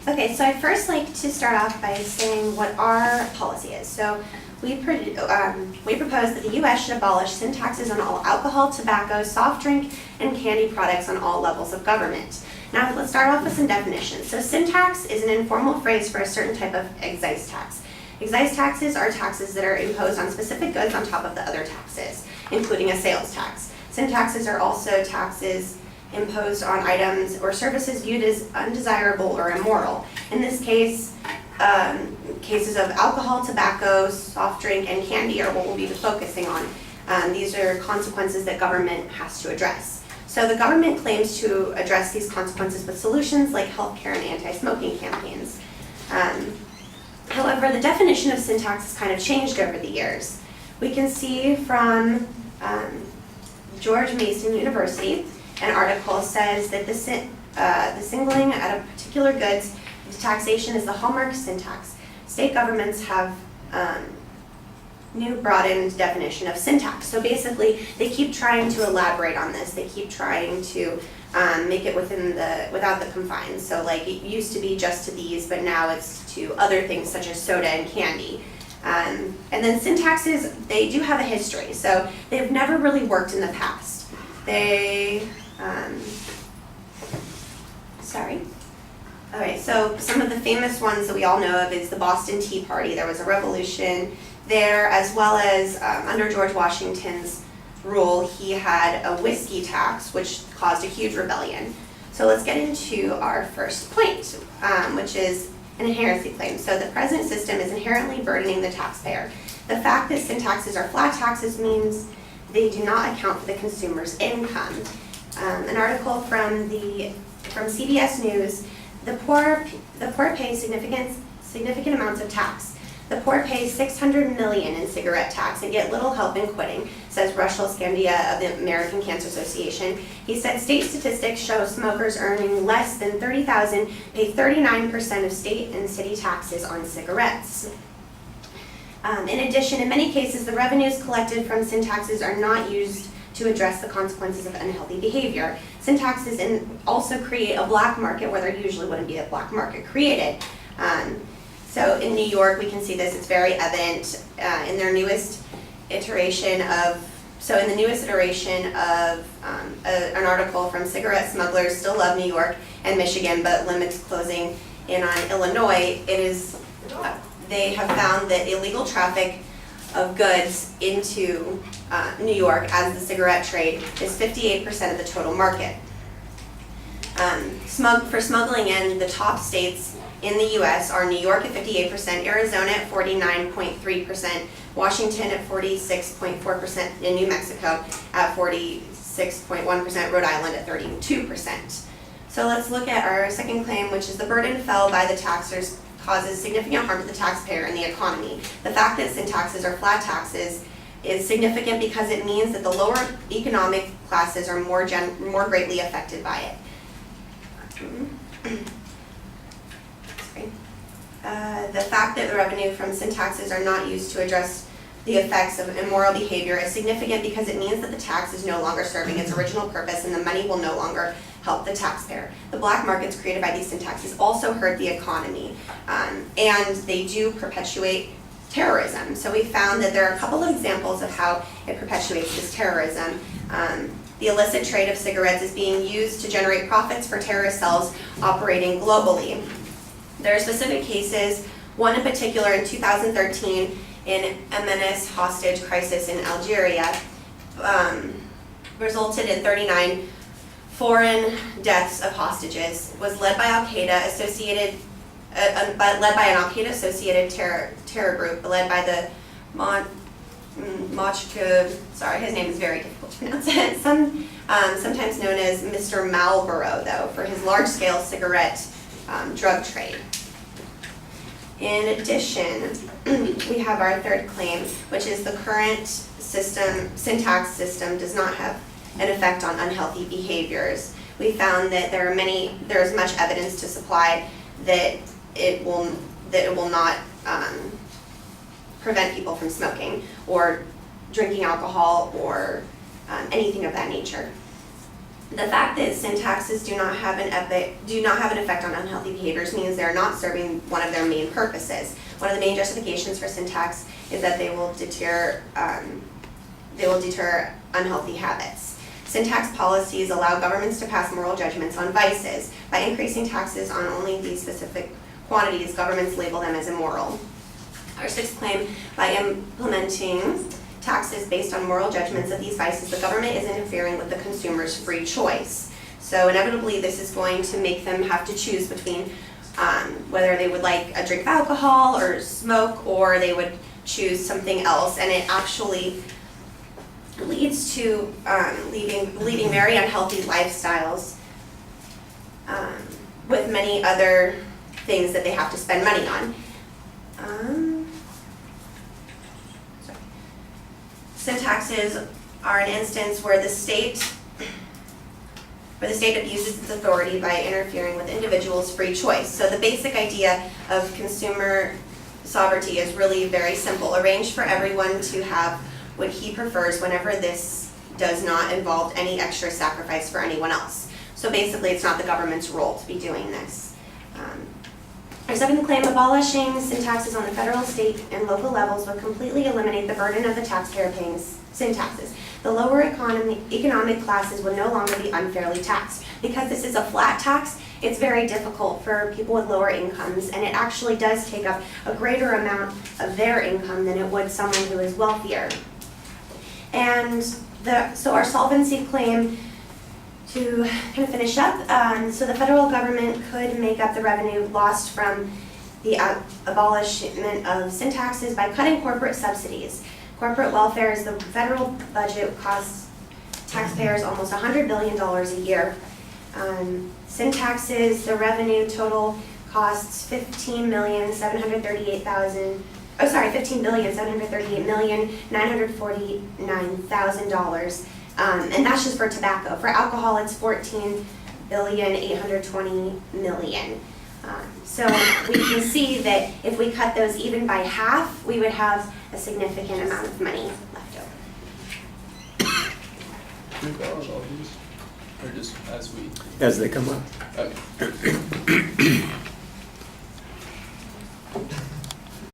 Okay, so I'd first like to start off by saying what our policy is. So we propose that the U.S. should abolish sin taxes on all alcohol, tobacco, soft drink, and candy products on all levels of government. Now let's start off with some definitions. So sin tax is an informal phrase for a certain type of excise tax. Excise taxes are taxes that are imposed on specific goods on top of the other taxes, including a sales tax. Sin taxes are also taxes imposed on items or services viewed as undesirable or immoral. In this case, cases of alcohol, tobacco, soft drink, and candy are what we'll be focusing on. These are consequences that government has to address. So the government claims to address these consequences with solutions like healthcare and anti-smoking campaigns. However, the definition of sin tax has kind of changed over the years. We can see from George Mason University, an article says that the singling at a particular goods taxation is the hallmark of sin tax. State governments have new broadened definition of sin tax. So basically, they keep trying to elaborate on this. They keep trying to make it without the confines. So like it used to be just to these, but now it's to other things such as soda and candy. And then sin taxes, they do have a history. So they've never really worked in the past. Okay, so some of the famous ones that we all know of is the Boston Tea Party. There was a revolution there, as well as under George Washington's rule, he had a whiskey tax, which caused a huge rebellion. So let's get into our first point, which is an heresy claim. So the present system is inherently burdening the taxpayer. The fact that sin taxes are flat taxes means they do not account for the consumer's income. An article from CBS News, the poor pay significant amounts of tax. The poor pay $600 million in cigarette tax and get little help in quitting, says Russell Scandia of the American Cancer Association. He said state statistics show smokers earning less than $30,000 pay 39% of state and city taxes on cigarettes. In addition, in many cases, the revenues collected from sin taxes are not used to address the consequences of unhealthy behavior. Sin taxes also create a black market where there usually wouldn't be a black market created. So in New York, we can see this, it's very evident in their newest iteration of, an article from Cigarette Smugglers Still Love New York and Michigan, but limits closing in on Illinois. They have found that illegal traffic of goods into New York as the cigarette trade is 58% of the total market. For smuggling in, the top states in the U.S. are New York at 58%, Arizona at 49.3%, Washington at 46.4%, and New Mexico at 46.1%, Rhode Island at 32%. So let's look at our second claim, which is the burden fell by the taxers causes significant harm to the taxpayer and the economy. The fact that sin taxes are flat taxes is significant because it means that the lower economic classes are more greatly affected by it. The fact that the revenue from sin taxes are not used to address the effects of immoral behavior is significant because it means that the tax is no longer serving its original purpose and the money will no longer help the taxpayer. The black markets created by these sin taxes also hurt the economy, and they do perpetuate terrorism. So we found that there are a couple of examples of how it perpetuates this terrorism. The illicit trade of cigarettes is being used to generate profits for terrorist cells operating globally. There are specific cases, one in particular in 2013 in a menace hostage crisis in Algeria, resulted in 39 foreign deaths of hostages, was led by Al-Qaeda associated, led by an Al-Qaeda associated terror group, led by the sorry, his name is very difficult to pronounce. Sometimes known as Mr. Marlboro, though, for his large-scale cigarette drug trade. In addition, we have our third claim, which is the current sin tax system does not have an effect on unhealthy behaviors. We found that there is much evidence to supply that it will not prevent people from smoking or drinking alcohol or anything of that nature. The fact that sin taxes do not have an effect on unhealthy behaviors means they're not serving one of their main purposes. One of the main justifications for sin tax is that they will deter unhealthy habits. Sin tax policies allow governments to pass moral judgments on vices. By increasing taxes on only these specific quantities, governments label them as immoral. Our sixth claim, by implementing taxes based on moral judgments of these vices, the government is interfering with the consumer's free choice. So inevitably, this is going to make them have to choose between whether they would like a drink of alcohol or smoke, or they would choose something else, and it actually leads to leading very unhealthy lifestyles with many other things that they have to spend money on. Sin taxes are an instance where the state abuses its authority by interfering with individuals' free choice. So the basic idea of consumer sovereignty is really very simple. Arrange for everyone to have what he prefers whenever this does not involve any extra sacrifice for anyone else. So basically, it's not the government's role to be doing this. Our seventh claim, abolishing sin taxes on the federal, state, and local levels would completely eliminate the burden of the taxpayer paying sin taxes. The lower economic classes would no longer be unfairly taxed. Because this is a flat tax, it's very difficult for people with lower incomes, and it actually does take up a greater amount of their income than it would someone who is wealthier. And so our solvency claim, to kind of finish up, so the federal government could make up the revenue lost from the abolishment of sin taxes by cutting corporate subsidies. Corporate welfare is the federal budget costs taxpayers almost $100 billion a year. Sin taxes, the revenue total costs $15,738,949,000. And that's just for tobacco. For alcohol, it's $14,820,000,000. So we can see that if we cut those even by half, we would have a significant amount of money left over. Do you balance all these, or just as we? As they come up. Okay.